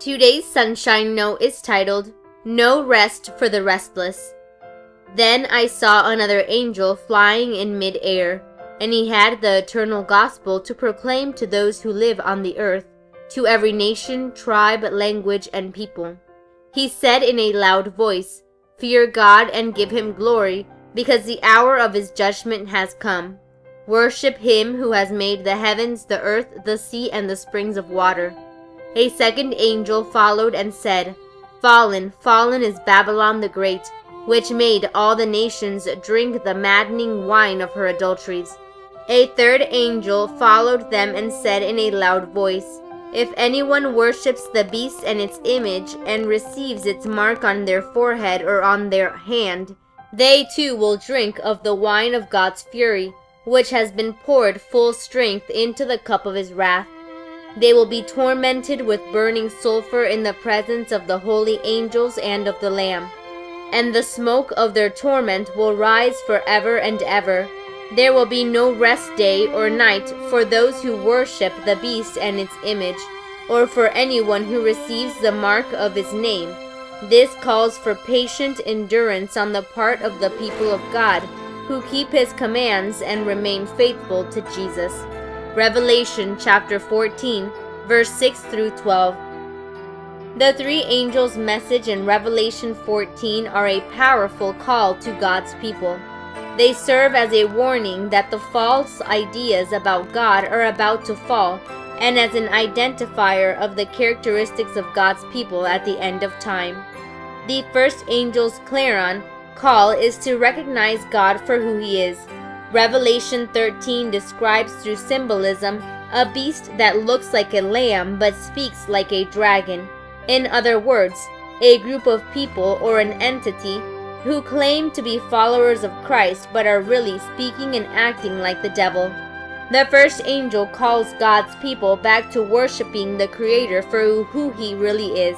Today's Sunshine Note is titled, No Rest for the Restless. Then I saw another angel flying in mid-air, and he had the eternal gospel to proclaim to those who live on the earth, to every nation, tribe, language, and people. He said in a loud voice, Fear God and give him glory, because the hour of his judgment has come. Worship him who has made the heavens, the earth, the sea, and the springs of water. A second angel followed and said, Fallen, fallen is Babylon the Great, which made all the nations drink the maddening wine of her adulteries. A third angel followed them and said in a loud voice, If anyone worships the beast and its image, and receives its mark on their forehead or on their hand, they too will drink of the wine of God's fury, which has been poured full strength into the cup of his wrath. They will be tormented with burning sulfur in the presence of the holy angels and of the Lamb. And the smoke of their torment will rise forever and ever. There will be no rest day or night for those who worship the beast and its image, or for anyone who receives the mark of his name. This calls for patient endurance on the part of the people of God, who keep his commands and remain faithful to Jesus. Revelation chapter 14, verse 6 through 12. The three angels' message in Revelation 14 are a powerful call to God's people. They serve as a warning that the false ideas about God are about to fall, and as an identifier of the characteristics of God's people at the end of time. The first angel's clarion call is to recognize God for who he is. Revelation 13 describes through symbolism a beast that looks like a lamb but speaks like a dragon. In other words, a group of people or an entity who claim to be followers of Christ but are really speaking and acting like the devil. The first angel calls God's people back to worshiping the Creator for who he really is.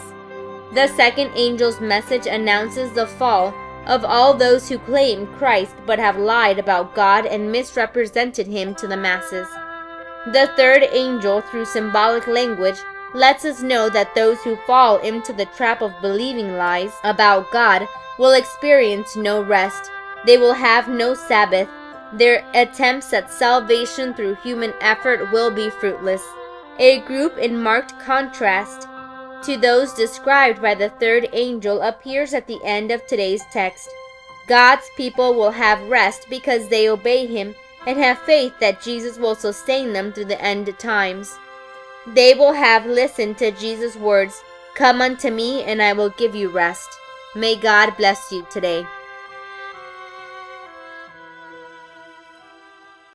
The second angel's message announces the fall of all those who claim Christ but have lied about God and misrepresented him to the masses. The third angel, through symbolic language, lets us know that those who fall into the trap of believing lies about God will experience no rest. They will have no Sabbath. Their attempts at salvation through human effort will be fruitless. A group in marked contrast to those described by the third angel appears at the end of today's text. God's people will have rest because they obey him and have faith that Jesus will sustain them through the end times. They will have listened to Jesus' words, Come unto me and I will give you rest. May God bless you today.